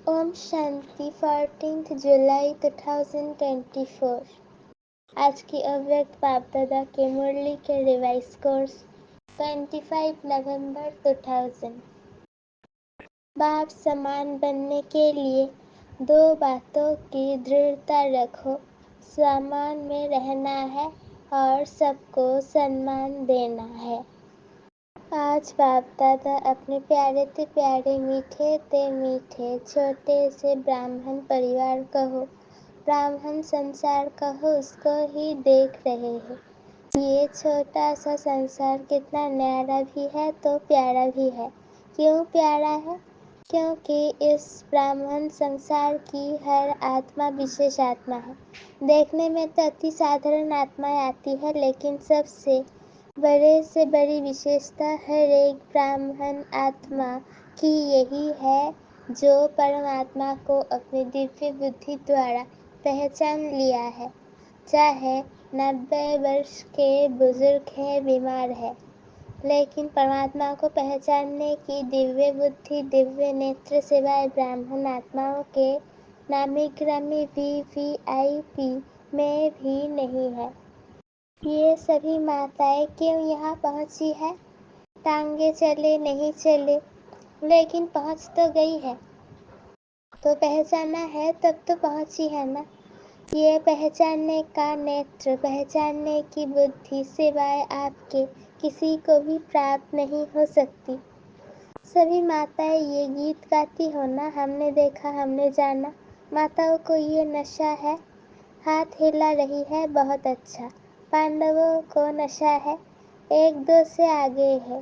ओम शांति 14 जुलाई 2024। आज की अव्यक्त बाप दादा के मुरली के रिवाइज कोर्स 25 नवंबर 2000। बाप समान बनने के लिए दो बातों की दृढ़ता रखो, समान में रहना है और सबको सम्मान देना है। आज बाप दादा अपने प्यारे ते प्यारे, मीठे ते मीठे, छोटे से ब्राह्मण परिवार कहो, ब्राह्मण संसार कहो, उसको ही देख रहे हैं। ये छोटा सा संसार कितना न्यारा भी है तो प्यारा भी है। क्यों प्यारा है? क्योंकि इस ब्राह्मण संसार की हर आत्मा विशेष आत्मा है। देखने में तो अति साधारण आत्माएं आती है, लेकिन सबसे बड़े से बड़ी विशेषता हर एक ब्राह्मण आत्मा की यही है, जो परमात्मा को अपनी दिव्य बुद्धि द्वारा पहचान लिया है। चाहे 90 वर्ष के बुजुर्ग है, बीमार है, लेकिन परमात्मा को पहचानने की दिव्य बुद्धि, दिव्य नेत्र सिवाय ब्राह्मण आत्माओं के नामी ग्रामी VVIP में भी नहीं है। ये सभी माताएं क्यों यहाँ पहुँची है? टांगे चले नहीं चले, लेकिन पहुँच तो गई है। तो पहचाना है तब तो पहुँची है ना। ये पहचानने का नेत्र, पहचानने की बुद्धि सिवाय आपके किसी को भी प्राप्त नहीं हो सकती। सभी माताएं ये गीत गाती हो ना, हमने देखा हमने जाना। माताओं को ये नशा है, हाथ हिला रही है, बहुत अच्छा। पांडवों को नशा है, एक दो से आगे है।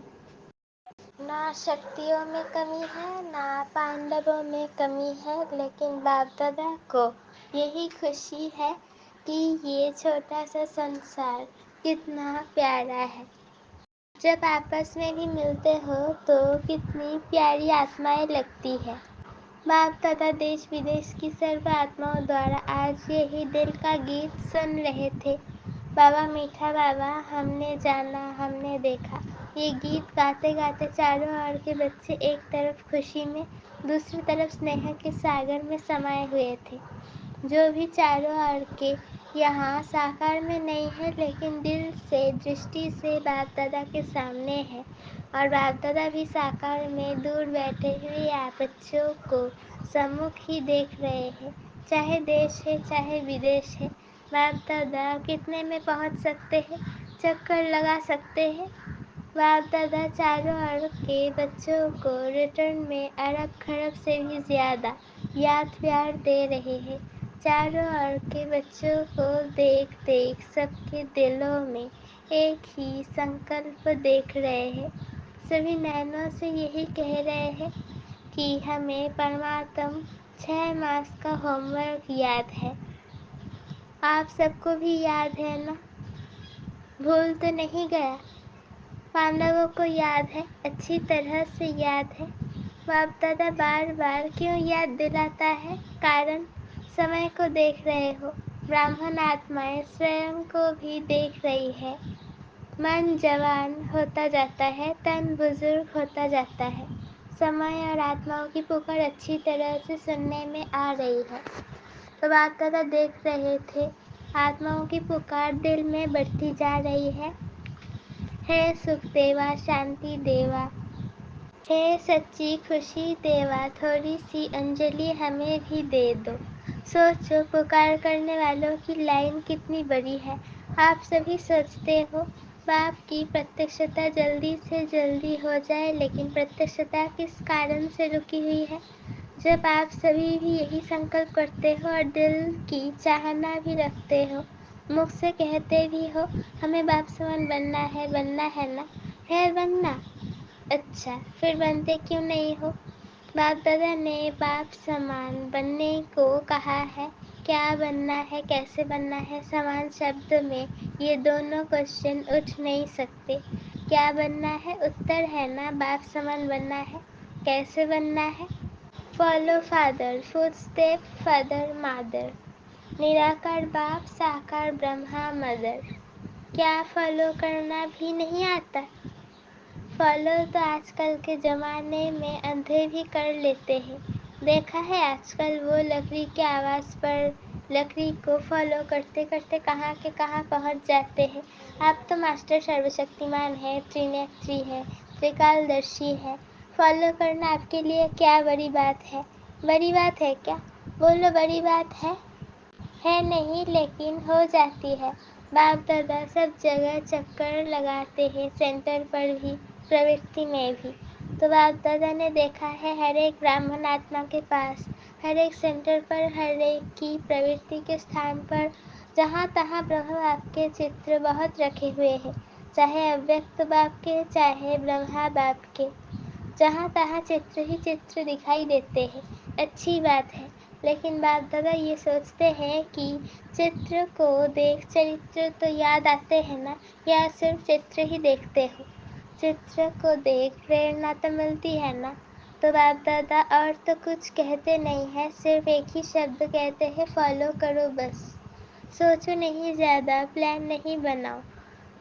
ना शक्तियों में कमी है, ना पांडवों में कमी है, लेकिन बाप दादा को यही खुशी है कि ये छोटा सा संसार कितना प्यारा है। जब आपस में भी मिलते हो तो कितनी प्यारी आत्माएं लगती है। बाप दादा देश विदेश की सर्व आत्माओं द्वारा आज यही दिल का गीत सुन रहे थे। बाबा मीठा बाबा, हमने जाना हमने देखा। ये गीत गाते गाते चारों ओर के बच्चे एक तरफ खुशी में, दूसरी तरफ स्नेह के सागर में समाये हुए थे। जो भी चारों ओर के यहाँ साकार में नहीं है, लेकिन दिल से, दृष्टि से बाप दादा के सामने है। और बाप दादा भी साकार में दूर बैठे हुए आप बच्चों को सम्मुख ही देख रहे हैं। चाहे देश है चाहे विदेश है, बाप दादा कितने में पहुँच सकते हैं, चक्कर लगा सकते हैं। बाप दादा चारों ओर के बच्चों को रिटर्न में अरब खरब से भी ज्यादा याद प्यार दे रहे हैं। चारों ओर के बच्चों को देख देख सबके दिलों में एक ही संकल्प देख रहे हैं। सभी नैनों से यही कह रहे हैं कि हमें परमात्म 6 मास का होमवर्क याद है। आप सबको भी याद है ना? भूल तो नहीं गया? पांडवों को याद है, अच्छी तरह से याद है। बाप दादा बार बार क्यों याद दिलाता है? कारण समय को देख रहे हो। ब्राह्मण आत्माएं स्वयं को भी देख रही है। मन जवान होता जाता है, तन बुजुर्ग होता जाता है। समय और आत्माओं की पुकार अच्छी तरह से सुनने में आ रही है। तो बाप दादा देख रहे थे, आत्माओं की पुकार दिल में बढ़ती जा रही है। हे सुख देवा, शांति देवा, हे सच्ची खुशी देवा, थोड़ी सी अंजलि हमें भी दे दो। सोचो, पुकार करने वालों की लाइन कितनी बड़ी है। आप सभी सोचते हो बाप की प्रत्यक्षता जल्दी से जल्दी हो जाए, लेकिन प्रत्यक्षता किस कारण से रुकी हुई है? जब आप सभी भी यही संकल्प करते हो और दिल की चाहना भी रखते हो, मुख से कहते भी हो हमें बाप समान बनना है ना? है बनना? अच्छा, फिर बनते क्यों नहीं हो? बाप दादा ने बाप समान बनने को कहा है। क्या बनना है, कैसे बनना है? समान शब्द में ये दोनों क्वेश्चन उठ नहीं सकते। क्या बनना है? उत्तर है ना, बाप समान बनना है। कैसे बनना है? Follow father, footstep father mother, निराकार बाप, साकार ब्रह्मा मदर। क्या फॉलो करना भी नहीं आता? फॉलो तो आजकल के ज़माने में अंधे भी कर लेते हैं, دیکھا ہے آج کل وہ لکڑی کے آواز پر لکڑی کو فالو کرتے کرتے کہاں کے کہاں پہنچ جاتے ہیں۔ آپ تو ماسٹر سرو شکتیمان ہے، ترینیتری ہے، ترکالدرشی ہے۔ فالو کرنا آپ کے لیے کیا بڑی بات ہے؟ بڑی بات ہے کیا؟ بولو بڑی بات ہے نہیں، لیکن ہو جاتی ہے۔ باپ دادا سب جگہ چکر لگاتے ہیں، سینٹر پر بھی، پروتی میں بھی۔ تو باپ دادا نے دیکھا ہے ہر ایک برہمن آتما کے پاس، ہر ایک سینٹر پر، ہر ایک کی پروتی کے استھان پر جہاں تہاں برہم باپ کے چتر بہت رکھے ہوئے ہیں، چاہے اویکت باپ کے، چاہے برہما باپ کے، جہاں تہاں چتر ہی چتر دکھائی دیتے ہیں۔ اچھی بات ہے، لیکن باپ دادا یہ سوچتے ہیں کہ چتر کو دیکھ چرتر تو یاد آتے ہیں نا، یا صرف چتر ہی دیکھتے ہو؟ چتر کو دیکھ پریرنا تو ملتی ہے نا۔ تو باپ دادا اور تو کچھ کہتے نہیں ہیں، صرف ایک ہی شبد کہتے ہیں، فالو کرو بس۔ سوچو نہیں زیادہ، پلان نہیں بناؤ،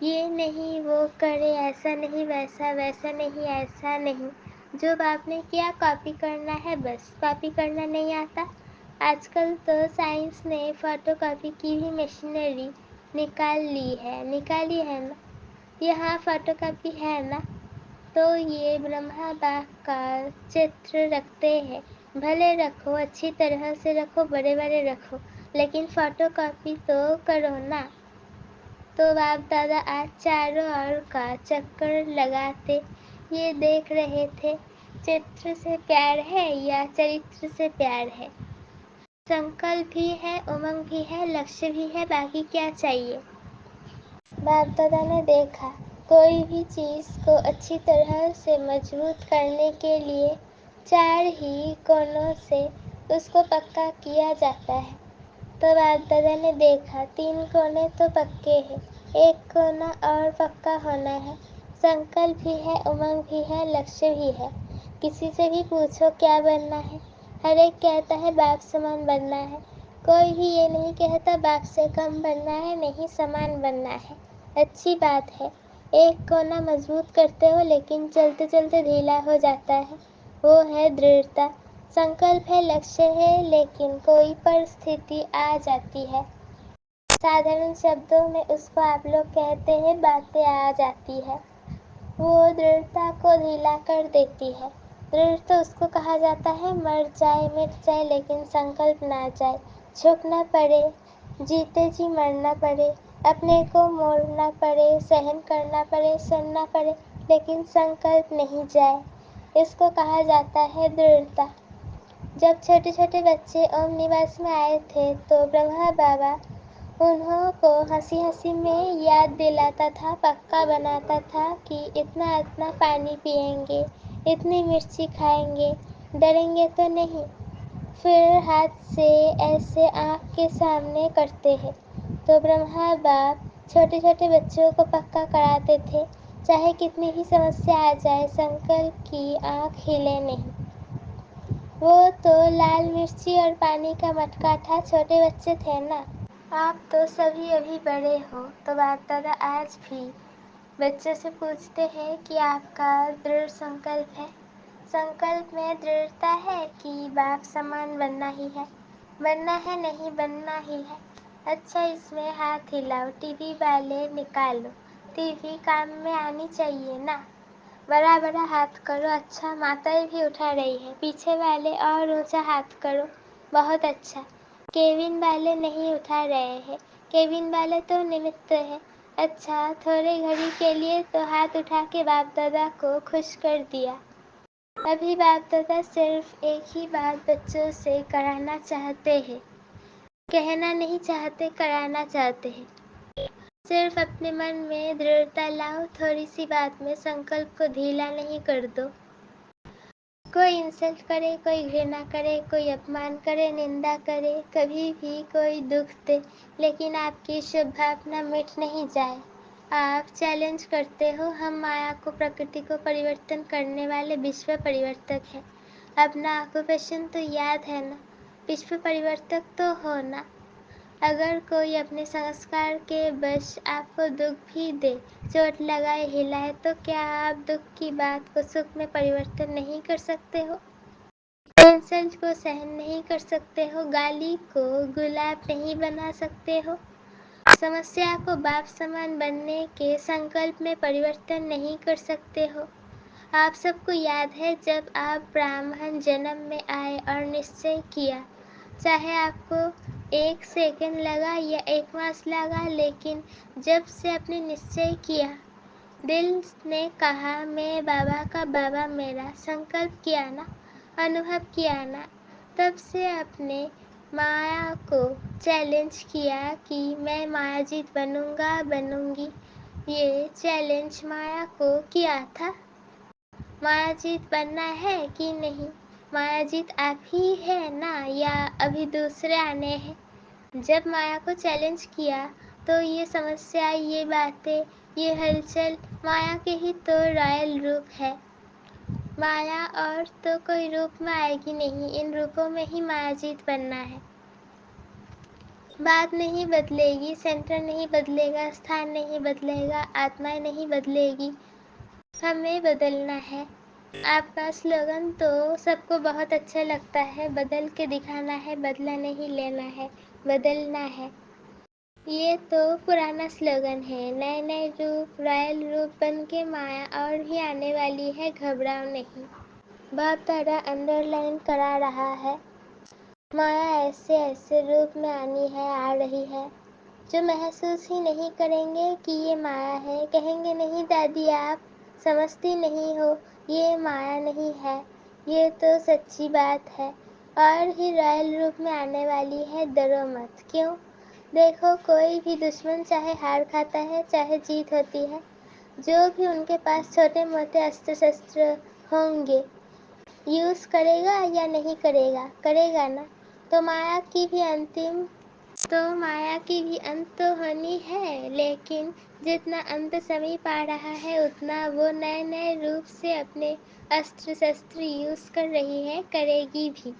یہ نہیں وہ کرے، ایسا نہیں ویسا، ویسا نہیں ایسا نہیں۔ جو باپ نے کیا کاپی کرنا ہے بس۔ کاپی کرنا نہیں آتا؟ آج کل تو سائنس نے فوٹو کاپی کی بھی مشینری نکالی ہے نا۔ یہاں فوٹو کاپی ہے نا، تو یہ برہما باپ کا چتر رکھتے ہیں، بھلے رکھو، اچھی طرح سے رکھو، بڑے بڑے رکھو، لیکن فوٹو کاپی تو کرو نا۔ تو باپ دادا آج چاروں اور کا چکر لگاتے یہ دیکھ رہے تھے، چتر سے پیار ہے یا چرتر سے پیار ہے؟ سنکلپ بھی ہے، امنگ بھی ہے، لکشیہ بھی ہے، باقی کیا چاہیے؟ باپ دادا نے دیکھا کوئی بھی چیز کو اچھی طرح سے مضبوط کرنے کے لیے چار ہی کونوں سے اس کو پکا کیا جاتا ہے۔ تو باپ دادا نے دیکھا 3 کونے تو پکے ہیں، ایک کونا اور پکا ہونا ہے۔ سنکلپ بھی ہے، امنگ بھی ہے، لکشیہ بھی ہے۔ کسی سے بھی پوچھو کیا بننا ہے، ہر ایک کہتا ہے باپ سمان بننا ہے۔ کوئی بھی یہ نہیں کہتا باپ سے کم بننا ہے، نہیں سمان بننا ہے۔ اچھی بات ہے، ایک کونا مضبوط کرتے ہو لیکن چلتے چلتے ڈھیلا ہو جاتا ہے، وہ ہے دڑھتا۔ سنکلپ ہے، لکشیہ ہے، لیکن کوئی پرستھتی آ جاتی ہے۔ سادھارن شبدوں میں اس کو آپ لوگ کہتے ہیں باتیں آ جاتی ہے، وہ دڑھتا کو ڈھیلا کر دیتی ہے۔ دڑھ تو اس کو کہا جاتا ہے مر جائے مٹ جائے لیکن سنکلپ نہ جائے، جھکنا پڑے، جیتے جی مرنا پڑے، اپنے کو موڑنا پڑے، سہن کرنا پڑے، سننا پڑے، لیکن سنکلپ نہیں جائے، اس کو کہا جاتا ہے دڑھتا۔ جب چھوٹے چھوٹے بچے اوم نواس میں آئے تھے تو برہما بابا انہوں کو ہنسی ہنسی میں یاد دلاتا تھا، پکا بناتا تھا کہ اتنا اتنا پانی پئیں گے، اتنی مرچی کھائیں گے، ڈریں گے تو نہیں۔ پھر ہاتھ سے ایسے آنکھ کے سامنے کرتے ہیں۔ تو برہما باپ چھوٹے چھوٹے بچوں کو پکا کراتے تھے، چاہے کتنی بھی سمسیا آ جائے، سنکلپ کی آنکھ ہلے نہیں۔ وہ تو لال مرچی اور پانی کا مٹکا تھا، چھوٹے بچے تھے نا۔ آپ تو سبھی ابھی بڑے ہو۔ تو باپ دادا آج بھی بچوں سے پوچھتے ہیں کہ آپ کا دڑھ سنکلپ ہے؟ سنکلپ میں دڑھتا ہے کہ باپ سمان بننا ہی ہے؟ بننا ہے نہیں، بننا ہی ہے۔ اچھا اس میں ہاتھ ہلاؤ، ٹی وی والے نکالو، ٹی وی کام میں آنی چاہیے نا۔ بڑا بڑا ہاتھ کرو، اچھا ماتائیں بھی اٹھا رہی ہے، پیچھے والے اور اونچا ہاتھ کرو، بہت اچھا۔ کیبن والے نہیں اٹھا رہے ہیں، کیبن والے تو نمت ہے، اچھا تھوڑے گھڑی کے لیے تو ہاتھ اٹھا کے باپ دادا کو خوش کر دیا۔ ابھی باپ دادا صرف ایک ہی بات بچوں سے کرانا چاہتے ہیں، کہنا نہیں چاہتے، کرانا چاہتے ہیں۔ صرف اپنے من میں دڑھتا لاؤ، تھوڑی سی بات میں سنکلپ کو ڈھیلا نہیں کر دو۔ کوئی انسلٹ کرے، کوئی گھرنا کرے، کوئی اپمان کرے، نندا کرے، کبھی بھی کوئی دکھ دے، لیکن آپ کی شبھ بھاونا مٹ نہیں جائے۔ آپ چیلنج کرتے ہو، ہم مایا کو، پرکرتی کو پریورتن کرنے والے وشو پریورتک ہیں۔ اپنا آکوپیشن تو یاد ہے نا، وشو پریورتک تو ہو نا۔ اگر کوئی اپنے سنسکار کے بش آپ کو دکھ بھی دے، چوٹ لگائے، ہلائے، تو کیا آپ دکھ کی بات کو سکھ میں پریورتن نہیں کر سکتے ہو؟ इंसल्ट को सहन नहीं कर सकते हो, गाली को गुलाब नहीं बना सकते हो, समस्या को बाप समान बनने के संकल्प में परिवर्तन नहीं कर सकते हो। आप सबको याद है जब आप ब्राह्मण जन्म में आए और निश्चय किया, चाहे आपको 1 सेकंड लगा या 1 मास लगा, लेकिन जब से आपने निश्चय किया, दिल ने कहा मैं बाबा का बाबा मेरा, संकल्प किया ना, अनुभव किया ना, तब से आपने माया को चैलेंज किया कि मैं मायाजीत बनूंगी। ये चैलेंज माया को किया था। मायाजीत बनना है कि नहीं? मायाजीत आप ही है ना, या अभी दूसरे आने हैं? जब माया को चैलेंज किया तो ये समस्या, ये बातें, ये हलचल माया के ही तो रॉयल रूप है। माया और तो कोई रूप में आएगी नहीं, इन रूपों में ही मायाजीत बनना है। बात नहीं बदलेगी, सेंटर नहीं बदलेगा, स्थान नहीं बदलेगा, आत्माएं नहीं बदलेगी, हमें बदलना है। आपका स्लोगन तो सबको बहुत अच्छा लगता है, बदल के दिखाना है, बदला नहीं लेना है, बदलना है। ये तो पुराना स्लोगन है। नए नए रूप, रॉयल रूप बन के माया और भी आने वाली है, घबराओ नहीं। बाप दादा अंडरलाइन करा रहा है, माया ऐसे ऐसे रूप में आनी है, आ रही है, जो महसूस ही नहीं करेंगे कि ये माया है, कहेंगे नहीं दादी आप समझती नहीं हो, ये माया नहीं है, ये तो सच्ची बात है, और ही रॉयल रूप में आने वाली है, डरो मत। क्यों? देखो, कोई भी दुश्मन चाहे हार खाता है, चाहे जीत होती है, जो भी उनके पास छोटे मोटे अस्त्र शस्त्र होंगे, यूज करेगा या नहीं करेगा? करेगा ना। तो माया की भी अंत तो होनी है, लेकिन जितना अंत समीप आ रहा है, उतना वो नए नए रूप से अपने अस्त्र शस्त्र यूज कर रही है, करेगी भी।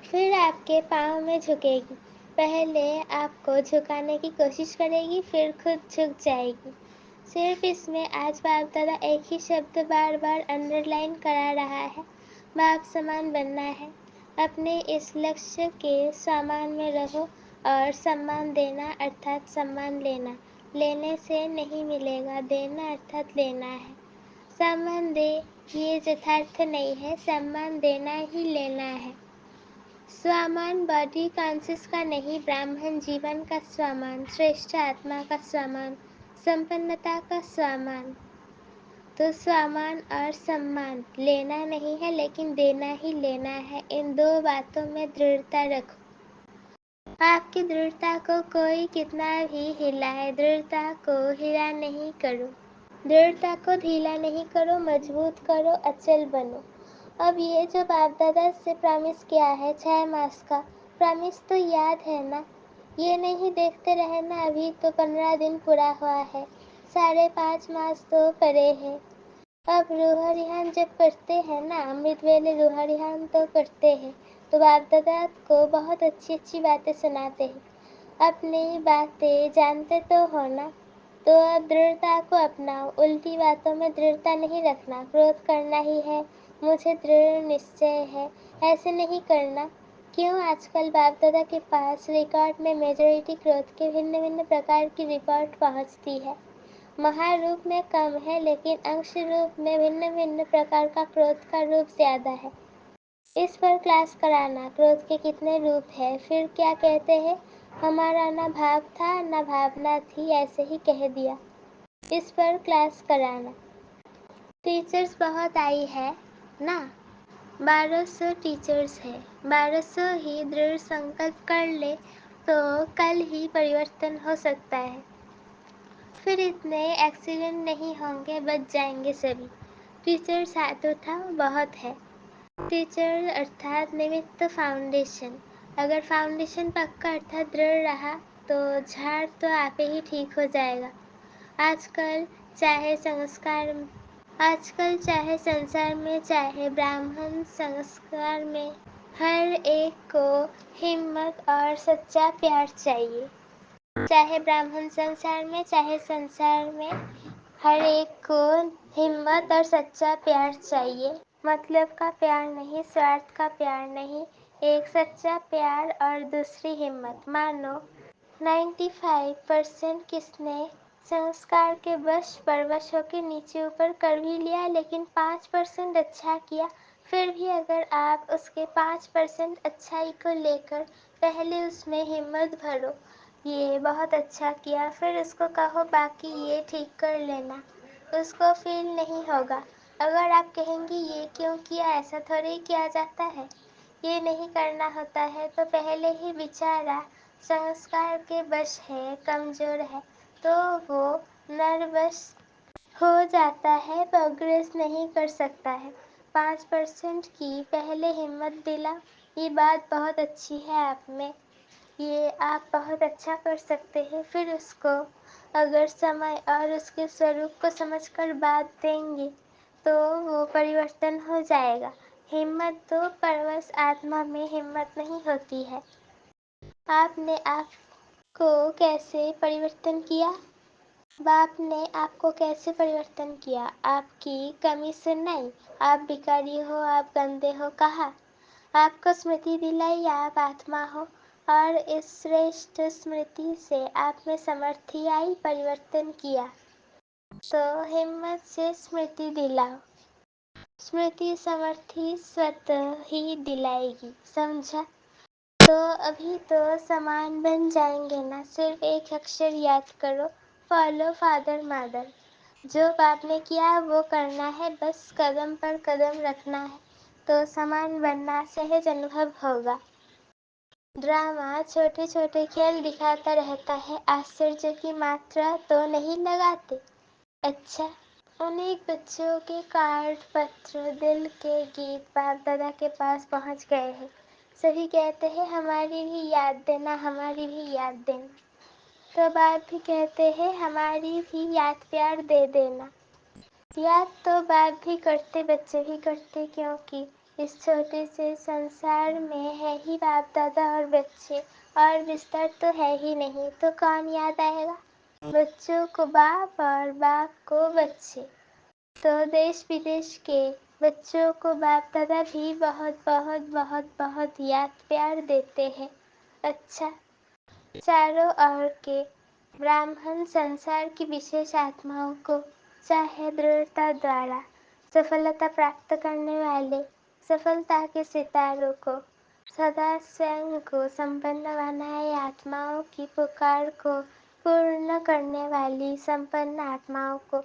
फिर आपके पाँव में झुकेगी, पहले आपको झुकाने की कोशिश करेगी, फिर खुद झुक जाएगी। सिर्फ इसमें आज बाप दादा एक ही शब्द बार बार अंडरलाइन करा रहा है, बाप समान बनना है। अपने इस लक्ष्य के सामान में रहो, और सम्मान देना अर्थात सम्मान लेना, लेने से नहीं मिलेगा, देना अर्थात लेना है। सम्मान दे, ये यथार्थ नहीं है, सम्मान देना ही लेना है। स्वामान बॉडी कॉन्शियस का नहीं, ब्राह्मण जीवन का स्वामान, श्रेष्ठ आत्मा का स्वामान, संपन्नता का स्वामान। तो स्वामान और सम्मान लेना नहीं है, लेकिन देना ही लेना है। इन दो बातों में दृढ़ता रखो। आपकी दृढ़ता को कोई कितना भी हिलाए, दृढ़ता को हिला नहीं करो, दृढ़ता को ढीला नहीं करो, मजबूत करो, अचल बनो। अब ये जो बाप दादा से प्रॉमिस किया है 6 मास का, प्रॉमिस तो याद है ना? ये नहीं देखते रहना अभी तो 15 दिन पूरा हुआ है, 5.5 मास तो पड़े हैं। अब रूह रिहान जब करते हैं ना, अमृत वेले रूह रिहान तो करते हैं, तो बाप दादा को बहुत अच्छी अच्छी बातें सुनाते हैं। अपनी बातें जानते तो हो ना, तो अब दृढ़ता को अपनाओ, उल्टी बातों में दृढ़ता नहीं रखना। क्रोध करना ही है, मुझे दृढ़ निश्चय है, ऐसे नहीं करना। क्यों? आजकल बाप दादा के पास रिकॉर्ड में मेजॉरिटी क्रोध के भिन्न भिन्न प्रकार की रिकॉर्ड पहुंचती है। महारूप में कम है, लेकिन अंश रूप में भिन्न भिन्न प्रकार का क्रोध का रूप ज्यादा है। इस पर क्लास कराना, क्रोध के कितने रूप है, फिर क्या कहते हैं, हमारा ना भाव था ना भावना थी, ऐसे ही कह दिया। इस पर क्लास कराना। टीचर्स बहुत आई है ना, 1200 टीचर्स है, 1200 ही दृढ़ संकल्प कर ले तो कल ही परिवर्तन हो सकता है। फिर इतने एक्सीडेंट नहीं होंगे, बच जाएंगे सभी। टीचर्स हाथ उठाओ, बहुत है। टीचर अर्थात निमित्त फाउंडेशन। अगर फाउंडेशन पक्का अर्थात दृढ़ रहा तो झाड़ तो आप ही ठीक हो जाएगा। आजकल चाहे संसार में, चाहे ब्राह्मण संस्कार में, हर एक को हिम्मत और सच्चा प्यार चाहिए। चाहे ब्राह्मण संसार में, चाहे संसार में, हर एक को हिम्मत और सच्चा प्यार चाहिए। مطلب کا پیار نہیں، سوارتھ کا پیار نہیں، ایک سچا پیار اور دوسری ہمت۔ مانو 95% کس نے سنسکار کے بش پروش ہو کے نیچے اوپر کر بھی لیا، لیکن 5% اچھا کیا۔ پھر بھی اگر آپ اس کے 5% اچھائی کو لے کر پہلے اس میں ہمت بھرو، یہ بہت اچھا کیا، پھر اس کو کہو باقی یہ ٹھیک کر لینا، اس کو فیل نہیں ہوگا۔ اگر آپ کہیں گی یہ کیوں کیا، ایسا تھوڑی کیا جاتا ہے، یہ نہیں کرنا ہوتا ہے، تو پہلے ہی بیچارہ سنسکار کے بش ہے، کمزور ہے، تو وہ نروس ہو جاتا ہے، پروگریس نہیں کر سکتا ہے۔ 5% کی پہلے ہمت دلا، یہ بات بہت اچھی ہے آپ میں، یہ آپ بہت اچھا کر سکتے ہیں۔ پھر اس کو اگر سمے اور اس کے سوروپ کو سمجھ کر بات دیں گے تو وہ پریورتن ہو جائے گا۔ ہمت تو پروش آتما میں ہمت نہیں ہوتی ہے۔ آپ نے آپ کو کیسے پریورتن کیا؟ باپ نے آپ کو کیسے پریورتن کیا؟ آپ کی کمی سے نہیں، آپ بھکاری ہو، آپ گندے ہو کہا، آپ کو اسمرتی دلائی آپ آتما ہو، اور اس شریشٹھ اسمرتی سے آپ میں سمرتھی آئی، پریورتن کیا۔ تو ہمت سے اسمرتی دلاؤ، اسمرتی سمرتھی سوتہ ہی دلائے گی، سمجھا؟ تو ابھی تو سامان بن جائیں گے نا، صرف ایک اکشر یاد کرو، فالو فادر مادر۔ جو باپ نے کیا وہ کرنا ہے، بس قدم پر قدم رکھنا ہے، تو سامان بننا سہج انوبھو ہوگا۔ ڈرامہ چھوٹے چھوٹے کھیل دکھاتا رہتا ہے، آشچریہ کی ماترا تو نہیں لگاتے؟ اچھا، انیک بچوں کے کارڈ، پتر، دل کے گیت باپ دادا کے پاس پہنچ گئے ہیں۔ سبھی کہتے ہیں ہماری بھی یاد دینا، ہماری بھی یاد دینا۔ تو باپ بھی کہتے ہیں ہماری بھی یاد پیار دے دینا۔ یاد تو باپ بھی کرتے، بچے بھی کرتے، کیونکہ اس چھوٹے سے سنسار میں ہے ہی باپ دادا اور بچے، اور بستر تو ہے ہی نہیں، تو کون یاد آئے گا؟ بچوں کو باپ اور باپ کو بچے۔ تو دیش ودیش کے بچوں کو باپ دادا بھی بہت بہت بہت بہت یاد پیار دیتے ہیں۔ اچھا، چاروں اور کے براہمن سنسار کی وشیش آتماؤں کو، چاہے دृڑھتا دوارا سفلتا پراپت کرنے والے سفلتا کے ستاروں کو، سدا سوئم کو سمپن بنائے آتماؤں کی پکار کو پورن کرنے والی سمپن آتماؤں کو،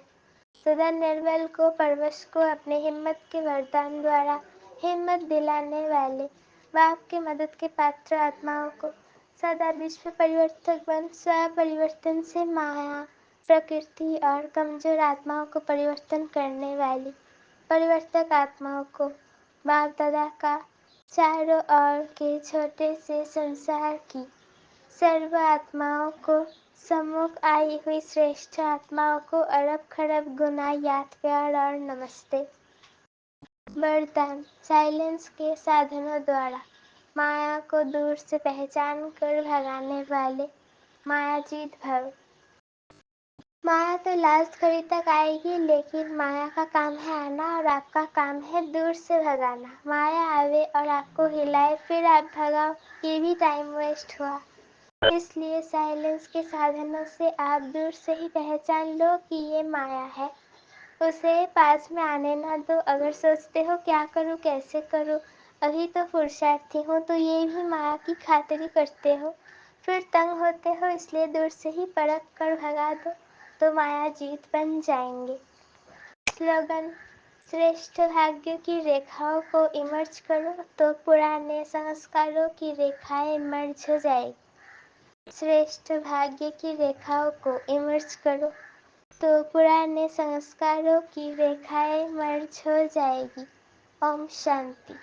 سدا نرمل کو، پروش کو اپنے ہمت کے وردان دوارا ہمت دلانے والے باپ کے مدد کے پاتر آتماؤں کو، سدا وشو پریورتک بن سو پریورتن سے مایا پرکرتی اور کمزور آتماؤں کو پریورتن کرنے والی پریورتک آتماؤں کو، باپ دادا کا چاروں اور کے چھوٹے سے سنسار کی سرو آتماؤں کو، سمکھ آئی ہوئی شریشٹھ آتماؤں کو ارب کھرب گنا یاد پیار اور نمستے۔ وردان: سائلنس کے سادھنوں دوارا مایا کو دور سے پہچان کر بھگانے والے مایا جیت بھو۔ مایا تو لاسٹ گھڑی تک آئے گی، لیکن مایا کا کام ہے آنا اور آپ کا کام ہے دور سے بھگانا۔ مایا آوے اور آپ کو ہلائے، پھر آپ بھگاؤ، یہ بھی ٹائم ویسٹ ہوا۔ اس لیے سائلنس کے سادھنوں سے آپ دور سے ہی پہچان لو کہ یہ مایا ہے، اسے پاس میں آنے نہ دو۔ اگر سوچتے ہو کیا کروں، کیسے کروں، ابھی تو پرشارتھی ہوں، تو یہ بھی مایا کی خاطر ہی کرتے ہو، پھر تنگ ہوتے ہو، اس لیے دور سے ہی پرکھ کر بھگا دو، تو مایا جیت بن جائیں گے۔ سلوگن: شریشٹھ بھاگیہ کی ریکھاؤں کو امرج کرو تو پرانے سنسکاروں کی ریکھائیں مرج ہو جائیں گی۔ شریشٹھ بھاگیہ کی ریکھاؤں کو امرج کرو تو پرانے سنسکاروں کی ریکھائیں مرج ہو جائیں گی۔ اوم شانتی۔